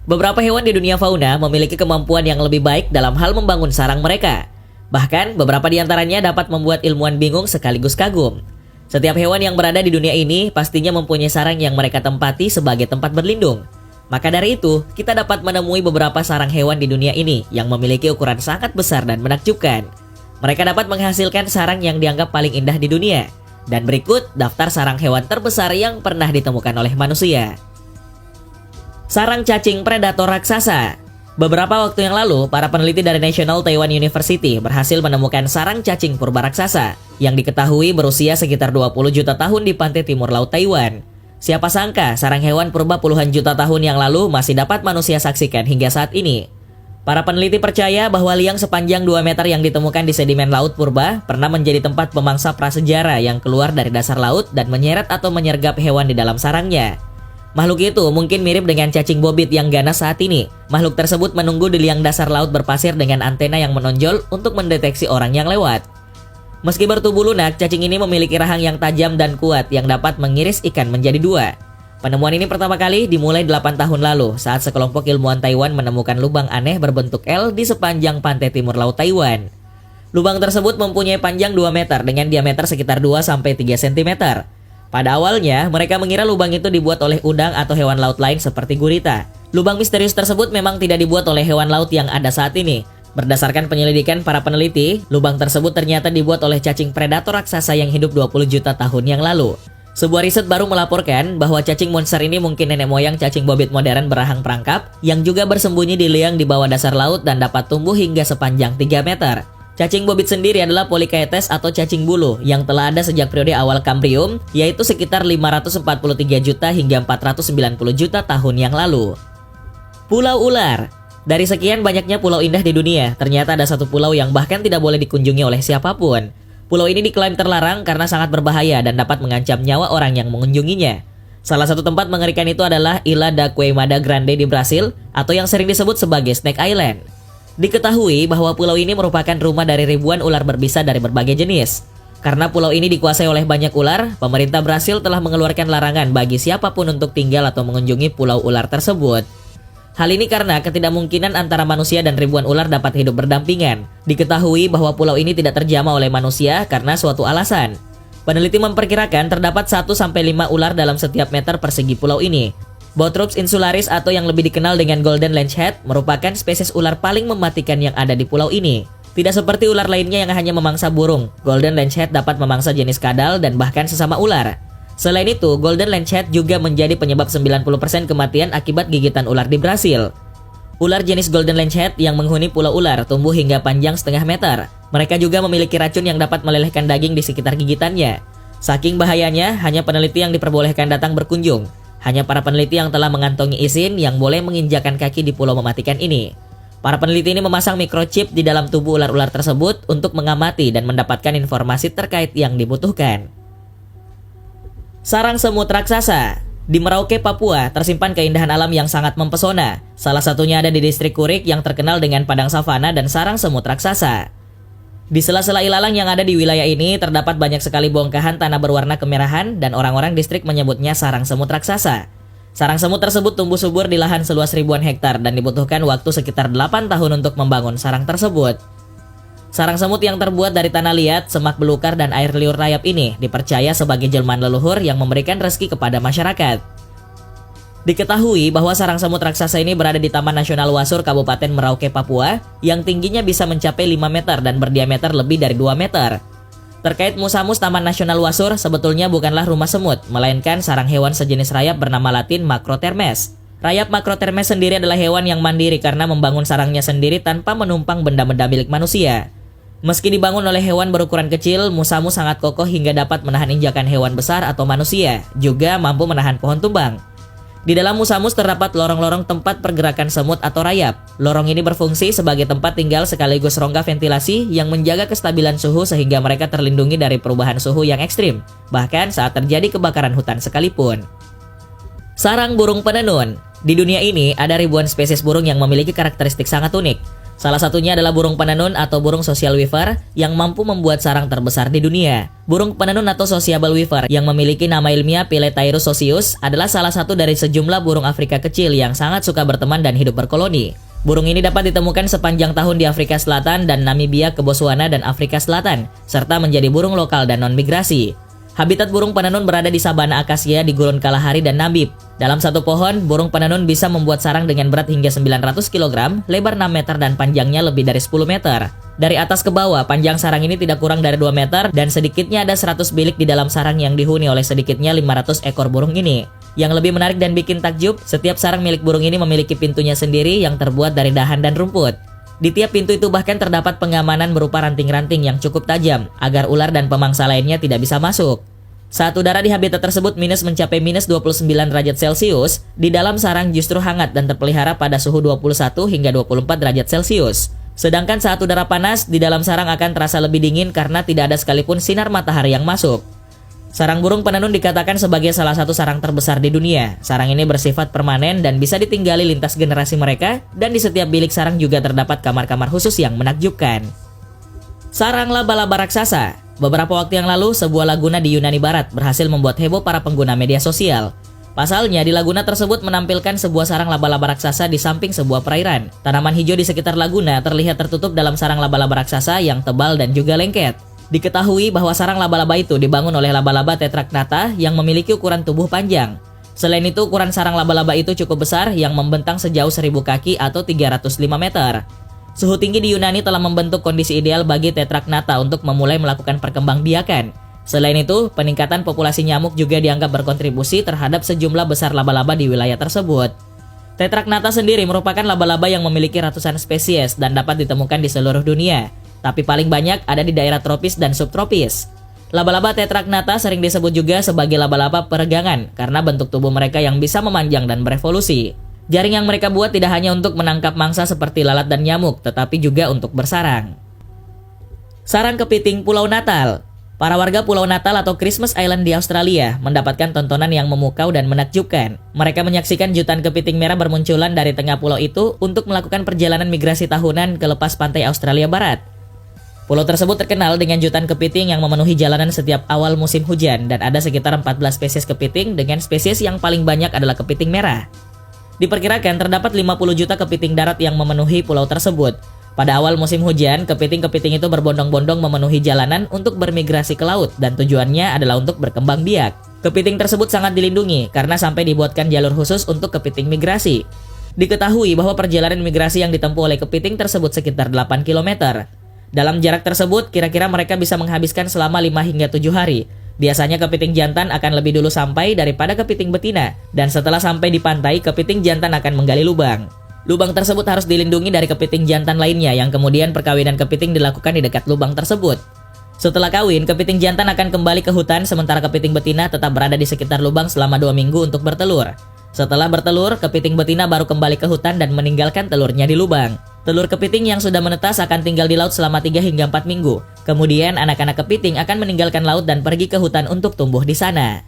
Beberapa hewan di dunia fauna memiliki kemampuan yang lebih baik dalam hal membangun sarang mereka. Bahkan, beberapa di antaranya dapat membuat ilmuwan bingung sekaligus kagum. Setiap hewan yang berada di dunia ini pastinya mempunyai sarang yang mereka tempati sebagai tempat berlindung. Maka dari itu, kita dapat menemui beberapa sarang hewan di dunia ini yang memiliki ukuran sangat besar dan menakjubkan. Mereka dapat menghasilkan sarang yang dianggap paling indah di dunia. Dan berikut daftar sarang hewan terbesar yang pernah ditemukan oleh manusia. Sarang cacing predator raksasa. Beberapa waktu yang lalu, para peneliti dari National Taiwan University berhasil menemukan sarang cacing purba raksasa yang diketahui berusia sekitar 20 juta tahun di pantai timur laut Taiwan. Siapa sangka sarang hewan purba puluhan juta tahun yang lalu masih dapat manusia saksikan hingga saat ini. Para peneliti percaya bahwa liang sepanjang 2 meter yang ditemukan di sedimen laut purba pernah menjadi tempat pemangsa prasejarah yang keluar dari dasar laut dan menyeret atau menyergap hewan di dalam sarangnya. Makhluk itu mungkin mirip dengan cacing bobit yang ganas saat ini. Makhluk tersebut menunggu di liang dasar laut berpasir dengan antena yang menonjol untuk mendeteksi orang yang lewat. Meski bertubuh lunak, cacing ini memiliki rahang yang tajam dan kuat yang dapat mengiris ikan menjadi 2. Penemuan ini pertama kali dimulai 8 tahun lalu saat sekelompok ilmuwan Taiwan menemukan lubang aneh berbentuk L di sepanjang pantai timur laut Taiwan. Lubang tersebut mempunyai panjang 2 meter dengan diameter sekitar 2-3 cm. Pada awalnya, mereka mengira lubang itu dibuat oleh udang atau hewan laut lain seperti gurita. Lubang misterius tersebut memang tidak dibuat oleh hewan laut yang ada saat ini. Berdasarkan penyelidikan para peneliti, lubang tersebut ternyata dibuat oleh cacing predator raksasa yang hidup 20 juta tahun yang lalu. Sebuah riset baru melaporkan bahwa cacing monster ini mungkin nenek moyang cacing bobit modern berahang perangkap yang juga bersembunyi di liang di bawah dasar laut dan dapat tumbuh hingga sepanjang 3 meter. Cacing bobit sendiri adalah Polychaetes atau cacing bulu yang telah ada sejak periode awal Kambrium, yaitu sekitar 543 juta hingga 490 juta tahun yang lalu. Pulau Ular. Dari sekian banyaknya pulau indah di dunia, ternyata ada satu pulau yang bahkan tidak boleh dikunjungi oleh siapapun. Pulau ini diklaim terlarang karena sangat berbahaya dan dapat mengancam nyawa orang yang mengunjunginya. Salah satu tempat mengerikan itu adalah Ilha da Queimada Grande di Brasil, atau yang sering disebut sebagai Snake Island. Diketahui bahwa pulau ini merupakan rumah dari ribuan ular berbisa dari berbagai jenis. Karena pulau ini dikuasai oleh banyak ular, pemerintah Brasil telah mengeluarkan larangan bagi siapapun untuk tinggal atau mengunjungi pulau ular tersebut. Hal ini karena ketidakmungkinan antara manusia dan ribuan ular dapat hidup berdampingan. Diketahui bahwa pulau ini tidak terjamah oleh manusia karena suatu alasan. Peneliti memperkirakan terdapat 1-5 ular dalam setiap meter persegi pulau ini. Bothrops insularis atau yang lebih dikenal dengan Golden Lancehead merupakan spesies ular paling mematikan yang ada di pulau ini. Tidak seperti ular lainnya yang hanya memangsa burung, Golden Lancehead dapat memangsa jenis kadal dan bahkan sesama ular. Selain itu, Golden Lancehead juga menjadi penyebab 90% kematian akibat gigitan ular di Brasil. Ular jenis Golden Lancehead yang menghuni pulau ular tumbuh hingga panjang setengah meter. Mereka juga memiliki racun yang dapat melelehkan daging di sekitar gigitannya. Saking bahayanya, hanya peneliti yang diperbolehkan datang berkunjung. Hanya para peneliti yang telah mengantongi izin yang boleh menginjakan kaki di pulau mematikan ini. Para peneliti ini memasang microchip di dalam tubuh ular-ular tersebut untuk mengamati dan mendapatkan informasi terkait yang dibutuhkan. Sarang semut raksasa. Di Merauke, Papua, tersimpan keindahan alam yang sangat mempesona. Salah satunya ada di distrik Kurik yang terkenal dengan padang savana dan sarang semut raksasa. Di sela-sela ilalang yang ada di wilayah ini terdapat banyak sekali bongkahan tanah berwarna kemerahan dan orang-orang distrik menyebutnya sarang semut raksasa. Sarang semut tersebut tumbuh subur di lahan seluas ribuan hektar dan dibutuhkan waktu sekitar 8 tahun untuk membangun sarang tersebut. Sarang semut yang terbuat dari tanah liat, semak belukar dan air liur rayap ini dipercaya sebagai jelmaan leluhur yang memberikan rezeki kepada masyarakat. Diketahui bahwa sarang semut raksasa ini berada di Taman Nasional Wasur Kabupaten Merauke, Papua, yang tingginya bisa mencapai 5 meter dan berdiameter lebih dari 2 meter. Terkait musamus Taman Nasional Wasur, sebetulnya bukanlah rumah semut, melainkan sarang hewan sejenis rayap bernama latin Macrothermes. Rayap Macrothermes sendiri adalah hewan yang mandiri karena membangun sarangnya sendiri tanpa menumpang benda-benda milik manusia. Meski dibangun oleh hewan berukuran kecil, musamus sangat kokoh hingga dapat menahan injakan hewan besar atau manusia, juga mampu menahan pohon tumbang. Di dalam musamus terdapat lorong-lorong tempat pergerakan semut atau rayap. Lorong ini berfungsi sebagai tempat tinggal sekaligus rongga ventilasi yang menjaga kestabilan suhu sehingga mereka terlindungi dari perubahan suhu yang ekstrim, bahkan saat terjadi kebakaran hutan sekalipun. Sarang burung penenun. Di dunia ini ada ribuan spesies burung yang memiliki karakteristik sangat unik. Salah satunya adalah burung penenun atau burung social weaver yang mampu membuat sarang terbesar di dunia. Burung penenun atau sociable weaver yang memiliki nama ilmiah Pileatheirus socius adalah salah satu dari sejumlah burung Afrika kecil yang sangat suka berteman dan hidup berkoloni. Burung ini dapat ditemukan sepanjang tahun di Afrika Selatan dan Namibia ke Botswana dan Afrika Selatan, serta menjadi burung lokal dan non-migrasi. Habitat burung penenun berada di sabana akasia di Gurun Kalahari dan Namib. Dalam satu pohon, burung penenun bisa membuat sarang dengan berat hingga 900 kg, lebar 6 meter dan panjangnya lebih dari 10 meter. Dari atas ke bawah, panjang sarang ini tidak kurang dari 2 meter dan sedikitnya ada 100 bilik di dalam sarang yang dihuni oleh sedikitnya 500 ekor burung ini. Yang lebih menarik dan bikin takjub, setiap sarang milik burung ini memiliki pintunya sendiri yang terbuat dari dahan dan rumput. Di tiap pintu itu bahkan terdapat pengamanan berupa ranting-ranting yang cukup tajam, agar ular dan pemangsa lainnya tidak bisa masuk. Saat udara di habitat tersebut mencapai minus 29 derajat Celcius, di dalam sarang justru hangat dan terpelihara pada suhu 21 hingga 24 derajat Celcius. Sedangkan saat udara panas, di dalam sarang akan terasa lebih dingin karena tidak ada sekalipun sinar matahari yang masuk. Sarang burung penenun dikatakan sebagai salah satu sarang terbesar di dunia. Sarang ini bersifat permanen dan bisa ditinggali lintas generasi mereka, dan di setiap bilik sarang juga terdapat kamar-kamar khusus yang menakjubkan. Sarang laba-laba raksasa. Beberapa waktu yang lalu, sebuah laguna di Yunani Barat berhasil membuat heboh para pengguna media sosial. Pasalnya, di laguna tersebut menampilkan sebuah sarang laba-laba raksasa di samping sebuah perairan. Tanaman hijau di sekitar laguna terlihat tertutup dalam sarang laba-laba raksasa yang tebal dan juga lengket. Diketahui bahwa sarang laba-laba itu dibangun oleh laba-laba Tetracnata yang memiliki ukuran tubuh panjang. Selain itu, ukuran sarang laba-laba itu cukup besar yang membentang sejauh 1000 kaki atau 305 meter. Suhu tinggi di Yunani telah membentuk kondisi ideal bagi Tetracnata untuk memulai melakukan perkembangbiakan. Selain itu, peningkatan populasi nyamuk juga dianggap berkontribusi terhadap sejumlah besar laba-laba di wilayah tersebut. Tetracnata sendiri merupakan laba-laba yang memiliki ratusan spesies dan dapat ditemukan di seluruh dunia, tapi paling banyak ada di daerah tropis dan subtropis. Laba-laba Tetracnata sering disebut juga sebagai laba-laba peregangan karena bentuk tubuh mereka yang bisa memanjang dan berevolusi. Jaring yang mereka buat tidak hanya untuk menangkap mangsa seperti lalat dan nyamuk, tetapi juga untuk bersarang. Sarang kepiting Pulau Natal. Para warga Pulau Natal atau Christmas Island di Australia mendapatkan tontonan yang memukau dan menakjubkan. Mereka menyaksikan jutaan kepiting merah bermunculan dari tengah pulau itu untuk melakukan perjalanan migrasi tahunan ke lepas pantai Australia Barat. Pulau tersebut terkenal dengan jutaan kepiting yang memenuhi jalanan setiap awal musim hujan, dan ada sekitar 14 spesies kepiting dengan spesies yang paling banyak adalah kepiting merah. Diperkirakan terdapat 50 juta kepiting darat yang memenuhi pulau tersebut. Pada awal musim hujan, kepiting-kepiting itu berbondong-bondong memenuhi jalanan untuk bermigrasi ke laut, dan tujuannya adalah untuk berkembang biak. Kepiting tersebut sangat dilindungi karena sampai dibuatkan jalur khusus untuk kepiting migrasi. Diketahui bahwa perjalanan migrasi yang ditempuh oleh kepiting tersebut sekitar 8 km. Dalam jarak tersebut, kira-kira mereka bisa menghabiskan selama 5 hingga 7 hari. Biasanya kepiting jantan akan lebih dulu sampai daripada kepiting betina, dan setelah sampai di pantai, kepiting jantan akan menggali lubang. Lubang tersebut harus dilindungi dari kepiting jantan lainnya yang kemudian perkawinan kepiting dilakukan di dekat lubang tersebut. Setelah kawin, kepiting jantan akan kembali ke hutan sementara kepiting betina tetap berada di sekitar lubang selama 2 minggu untuk bertelur. Setelah bertelur, kepiting betina baru kembali ke hutan dan meninggalkan telurnya di lubang. Telur kepiting yang sudah menetas akan tinggal di laut selama 3 hingga 4 minggu. Kemudian anak-anak kepiting akan meninggalkan laut dan pergi ke hutan untuk tumbuh di sana.